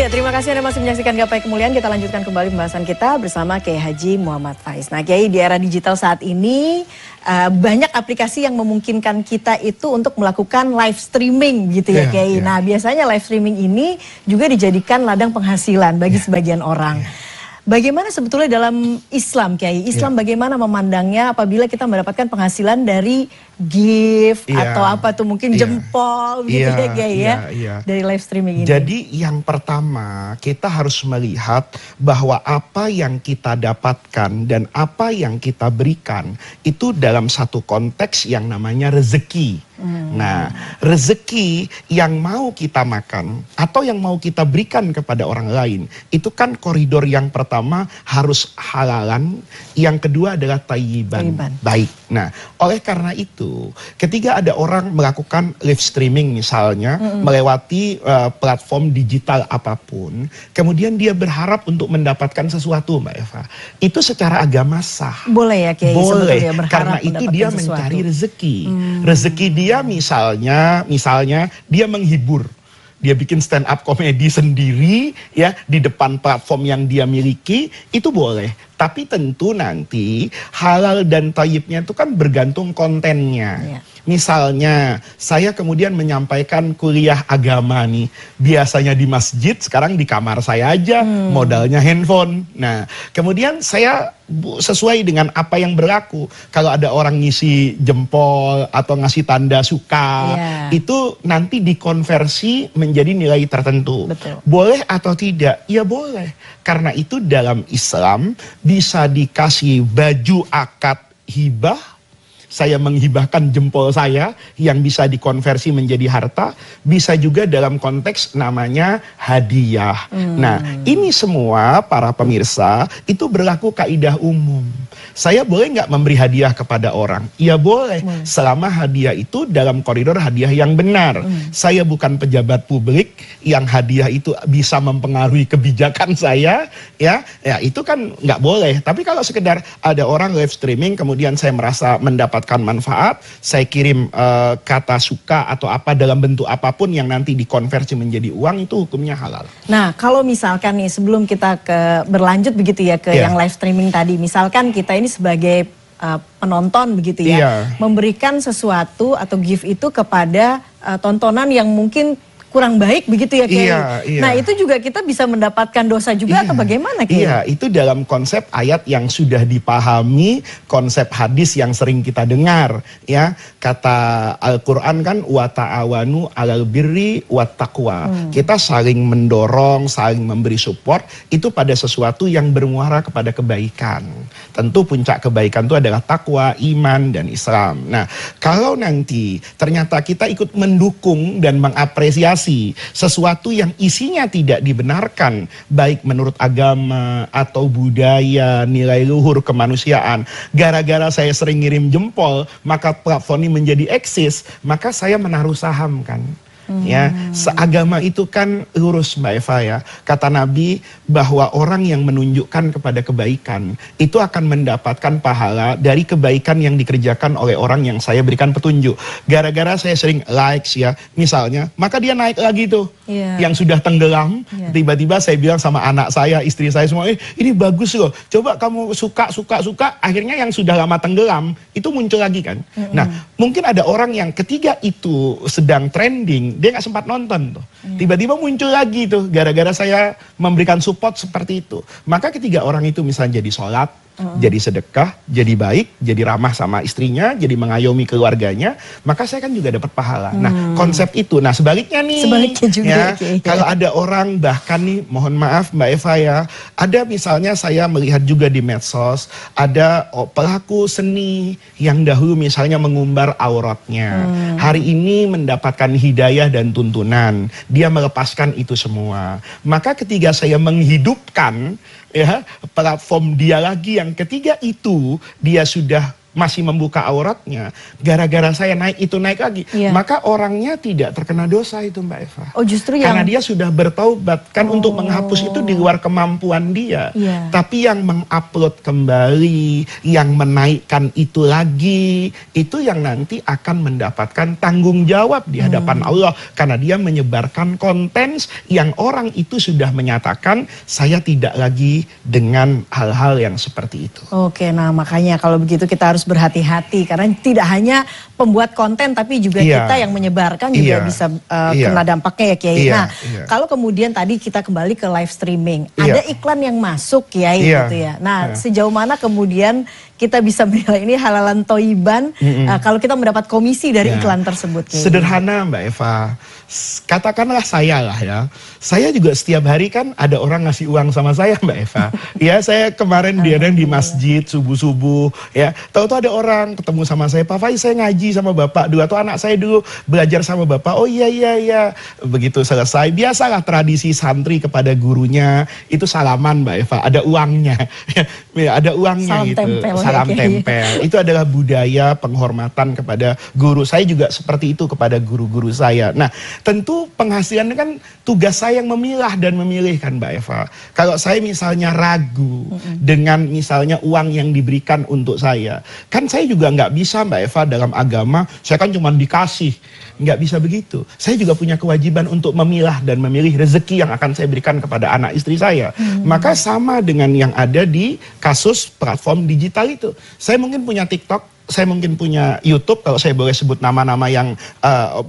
Iya, terima kasih Anda masih menyaksikan Gapai Kemuliaan. Kita lanjutkan kembali pembahasan kita bersama Kiai Haji Muhammad Faiz. Nah, Kiai, di era digital saat ini banyak aplikasi yang memungkinkan kita itu untuk melakukan live streaming gitu ya, Kiai. Nah, biasanya live streaming ini juga dijadikan ladang penghasilan bagi sebagian orang. Bagaimana sebetulnya dalam Islam, Kiai? Islam bagaimana memandangnya apabila kita mendapatkan penghasilan dari gift atau apa tuh mungkin jempol gitu ya, Kiai ya, dari live streaming ini? Jadi yang pertama kita harus melihat bahwa apa yang kita dapatkan dan apa yang kita berikan itu dalam satu konteks yang namanya rezeki. Nah, rezeki yang mau kita makan atau yang mau kita berikan kepada orang lain itu kan koridor yang pertama harus halalan, yang kedua adalah thayyiban, baik. Nah, oleh karena itu ketika ada orang melakukan live streaming misalnya melewati platform digital apapun, kemudian dia berharap untuk mendapatkan sesuatu, Mbak Eva, itu secara agama sah. Boleh ya, Kiai? Boleh, karena itu dia mencari rezeki. Rezeki dia misalnya dia menghibur. Dia bikin stand up komedi sendiri ya di depan platform yang dia miliki, itu boleh. Tapi tentu nanti halal dan thayyibnya itu kan bergantung kontennya. Misalnya saya kemudian menyampaikan kuliah agama nih, biasanya di masjid, sekarang di kamar saya aja, modalnya handphone. Nah, kemudian saya sesuai dengan apa yang berlaku. Kalau ada orang ngisi jempol atau ngasih tanda suka, itu nanti dikonversi menjadi nilai tertentu. Boleh atau tidak? Ya boleh. Karena itu dalam Islam bisa dikasih baju akad hibah. Saya menghibahkan jempol saya yang bisa dikonversi menjadi harta. Bisa juga dalam konteks namanya hadiah. Nah, ini semua para pemirsa itu berlaku kaidah umum. Saya boleh nggak memberi hadiah kepada orang? Ya boleh. Selama hadiah itu dalam koridor hadiah yang benar. Saya bukan pejabat publik yang hadiah itu bisa mempengaruhi kebijakan saya. Ya itu kan nggak boleh. Tapi kalau sekedar ada orang live streaming kemudian saya merasa mendapat manfaat, saya kirim kata suka atau apa dalam bentuk apapun yang nanti dikonversi menjadi uang, itu hukumnya halal. Nah, kalau misalkan nih sebelum kita berlanjut begitu ya ke yang live streaming tadi, misalkan kita ini sebagai penonton begitu ya, memberikan sesuatu atau gift itu kepada tontonan yang mungkin kurang baik begitu ya, Kiai. Nah, itu juga kita bisa mendapatkan dosa juga atau bagaimana, Kiai? Iya, itu dalam konsep ayat yang sudah dipahami, konsep hadis yang sering kita dengar, ya. Kata Al-Qur'an kan wa ta'awanu 'alal birri wat taqwa. Kita saling mendorong, saling memberi support itu pada sesuatu yang bermuara kepada kebaikan. Tentu puncak kebaikan itu adalah takwa, iman dan Islam. Nah, kalau nanti ternyata kita ikut mendukung dan mengapresiasi sesuatu yang isinya tidak dibenarkan, baik menurut agama atau budaya, nilai luhur kemanusiaan, gara-gara saya sering ngirim jempol, maka platform ini menjadi eksis, maka saya menaruh saham kan. Ya, seagama itu kan lurus, Mbak Eva ya. Kata Nabi bahwa orang yang menunjukkan kepada kebaikan itu akan mendapatkan pahala dari kebaikan yang dikerjakan oleh orang yang saya berikan petunjuk. Gara-gara saya sering likes ya, misalnya, maka dia naik lagi tuh. Yang sudah tenggelam, tiba-tiba saya bilang sama anak saya, istri saya semua, ini bagus loh. Coba kamu suka, akhirnya yang sudah lama tenggelam itu muncul lagi kan. Nah, mungkin ada orang yang ketika itu sedang trending, dia nggak sempat nonton tuh. Tiba-tiba muncul lagi tuh, gara-gara saya memberikan support seperti itu. Maka ketiga orang itu misalnya jadi sholat, jadi sedekah, jadi baik, jadi ramah sama istrinya, jadi mengayomi keluarganya, maka saya kan juga dapat pahala. Nah, konsep itu. Nah, sebaliknya nih, juga, kalau ada orang bahkan nih, mohon maaf Mbak Eva ya, ada misalnya saya melihat juga di medsos, ada pelaku seni yang dahulu misalnya mengumbar auratnya, hari ini mendapatkan hidayah dan tuntunan, dia melepaskan itu semua. Maka ketika saya menghidupkan platform dia lagi yang ketiga itu, dia sudah masih membuka auratnya, gara-gara saya naik lagi, maka orangnya tidak terkena dosa itu Mbak Eva. Oh justru karena dia sudah bertaubat kan, untuk menghapus itu di luar kemampuan dia. Tapi yang mengupload kembali, yang menaikkan itu lagi, itu yang nanti akan mendapatkan tanggung jawab di hadapan Allah, karena dia menyebarkan konten yang orang itu sudah menyatakan saya tidak lagi dengan hal-hal yang seperti itu. Oke, nah makanya kalau begitu kita harus berhati-hati, karena tidak hanya pembuat konten tapi juga kita yang menyebarkan juga bisa kena dampaknya ya Kiai. Nah, kalau kemudian tadi kita kembali ke live streaming, ada iklan yang masuk Kiai gitu ya. Nah, sejauh mana kemudian kita bisa menilai ini halalan toiban kalau kita mendapat komisi dari iklan tersebut Kiai? Sederhana Mbak Eva, katakanlah saya lah ya, saya juga setiap hari kan ada orang ngasih uang sama saya Mbak Eva. Ya, saya kemarin di masjid subuh-subuh ya, tahu-tahu ada orang ketemu sama saya, Pak Faiz saya ngaji sama Bapak dulu, atau anak saya dulu belajar sama Bapak. Oh iya. Begitu selesai, biasalah tradisi santri kepada gurunya itu salaman Mbak Eva, ada uangnya. Ya, ada uangnya salam gitu. Tempel, salam tempel. Itu adalah budaya penghormatan kepada guru. Saya juga seperti itu kepada guru-guru saya. Nah, tentu penghasilan kan tugas saya yang memilah dan memilih kan Mbak Eva. Kalau saya misalnya ragu dengan misalnya uang yang diberikan untuk saya, kan saya juga nggak bisa Mbak Eva dalam agama, saya kan cuma dikasih. Nggak bisa begitu. Saya juga punya kewajiban untuk memilah dan memilih rezeki yang akan saya berikan kepada anak istri saya. Maka sama dengan yang ada di kasus platform digital itu. Saya mungkin punya TikTok, saya mungkin punya YouTube, kalau saya boleh sebut nama-nama yang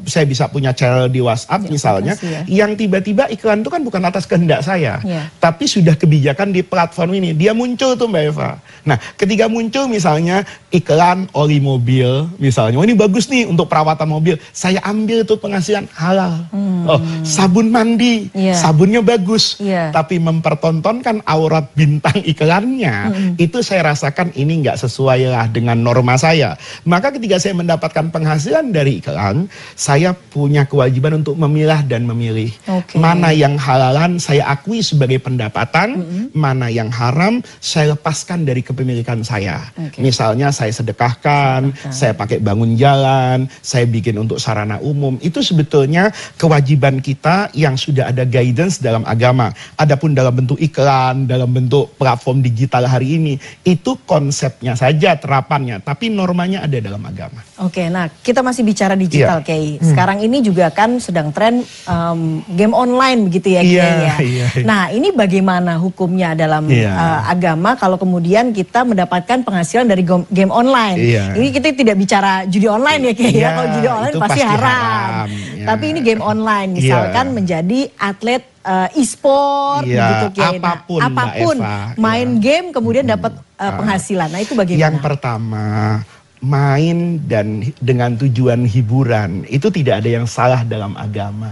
saya bisa punya channel di WhatsApp misalnya, yang tiba-tiba iklan itu kan bukan atas kehendak saya, tapi sudah kebijakan di platform ini, dia muncul tuh Mbak Eva. Nah, ketika muncul misalnya iklan oli mobil, misalnya, oh ini bagus nih untuk perawatan mobil, saya ambil tuh penghasilan halal. Oh, sabun mandi, sabunnya bagus, tapi mempertontonkan aurat bintang iklannya, itu saya rasakan ini nggak sesuai lah dengan norma saya. Maka ketika saya mendapatkan penghasilan dari iklan, saya punya kewajiban untuk memilah dan memilih. Mana yang halalan saya akui sebagai pendapatan, mana yang haram saya lepaskan dari kepemilikan saya. Misalnya saya sedekahkan, saya pakai bangun jalan, saya bikin untuk sarana umum. Itu sebetulnya kewajiban kita yang sudah ada guidance dalam agama. Adapun dalam bentuk iklan, dalam bentuk platform digital hari ini, itu konsepnya saja terapannya, tapi normanya ada dalam agama. Oke, nah kita masih bicara digital Kiai. Sekarang ini juga kan sedang tren game online begitu ya Kiai ya. Nah, ini bagaimana hukumnya dalam agama kalau kemudian kita mendapatkan penghasilan dari game online? Ini kita tidak bicara judi online ya Kiai ya. Kalau judi online pasti haram. Tapi ini game online, misalkan menjadi atlet e-sport begitu Kiai. Apapun main game kemudian dapat penghasilan. Nah, itu bagaimana? Yang pertama, main dan dengan tujuan hiburan itu tidak ada yang salah dalam agama.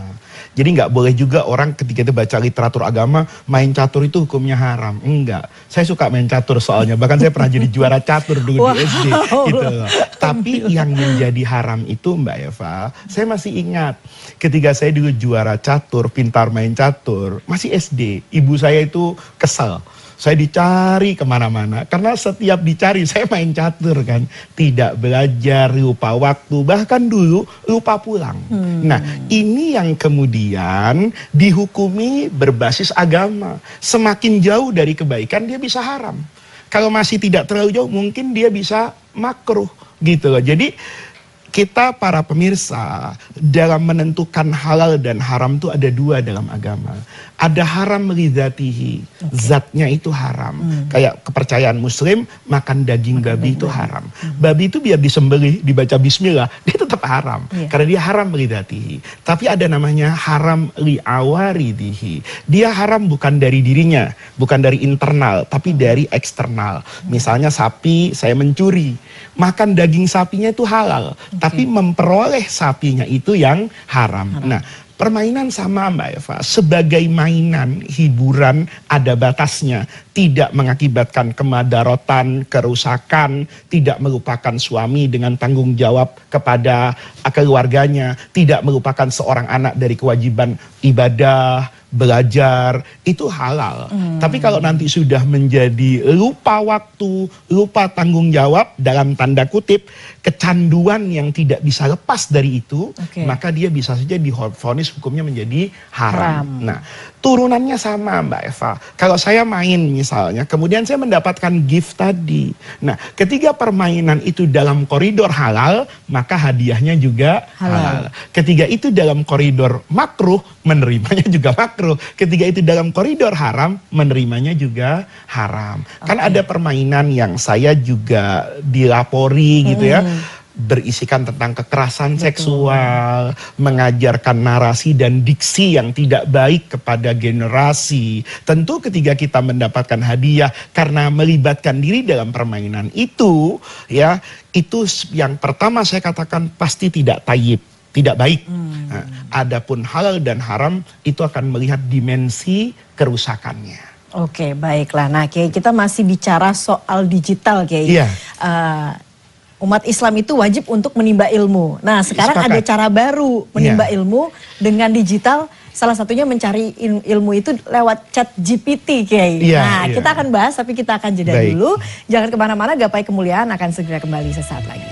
Jadi nggak boleh juga orang ketika itu baca literatur agama, main catur itu hukumnya haram. Enggak. Saya suka main catur soalnya. Bahkan saya pernah jadi juara catur dulu di SD. Gitu loh. Tapi yang menjadi haram itu Mbak Eva, saya masih ingat ketika saya dulu juara catur, pintar main catur, masih SD. Ibu saya itu kesal. Saya dicari kemana-mana, karena setiap dicari saya main catur kan. Tidak belajar, lupa waktu, bahkan dulu lupa pulang. Nah, ini yang kemudian dihukumi berbasis agama. Semakin jauh dari kebaikan dia bisa haram. Kalau masih tidak terlalu jauh mungkin dia bisa makruh gitu loh. Jadi kita para pemirsa dalam menentukan halal dan haram itu ada dua dalam agama. Ada haram lidzatihi, zatnya itu haram. Kayak kepercayaan muslim, makan daging babi itu haram. Babi itu biar disembelih, dibaca bismillah, dia tetap haram. Karena dia haram lidzatihi. Tapi ada namanya haram li'awaridihi. Dia haram bukan dari dirinya, bukan dari internal, tapi dari eksternal. Misalnya sapi, saya mencuri. Makan daging sapinya itu halal. Tapi memperoleh sapinya itu yang haram. Nah, permainan sama Mbak Eva, sebagai mainan, hiburan, ada batasnya. Tidak mengakibatkan kemadaratan, kerusakan, tidak melupakan suami dengan tanggung jawab kepada keluarganya, tidak melupakan seorang anak dari kewajiban ibadah, belajar, itu halal. Tapi kalau nanti sudah menjadi lupa waktu, lupa tanggung jawab, dalam tanda kutip, kecanduan yang tidak bisa lepas dari itu, maka dia bisa saja divonis hukumnya menjadi haram. Nah, turunannya sama Mbak Eva. Kalau saya main misalnya, kemudian saya mendapatkan gift tadi. Nah, ketika permainan itu dalam koridor halal, maka hadiahnya juga halal. Ketika itu dalam koridor makruh, menerimanya juga makruh. Ketika itu dalam koridor haram, menerimanya juga haram. Kan ada permainan yang saya juga dilapori gitu ya, berisikan tentang kekerasan seksual, mengajarkan narasi dan diksi yang tidak baik kepada generasi. Tentu ketika kita mendapatkan hadiah karena melibatkan diri dalam permainan itu, ya, itu yang pertama saya katakan pasti tidak tayyib, tidak baik. Nah, adapun halal dan haram itu akan melihat dimensi kerusakannya. Oke, baiklah. Nah, Kiai, kita masih bicara soal digital, Kiai. Iya. Umat Islam itu wajib untuk menimba ilmu. Nah, sekarang ada cara baru menimba ilmu dengan digital. Salah satunya mencari ilmu itu lewat chat GPT, Kiai. Nah, kita akan bahas, tapi kita akan jeda dulu. Jangan kemana-mana, Gapai Kemuliaan akan segera kembali sesaat lagi.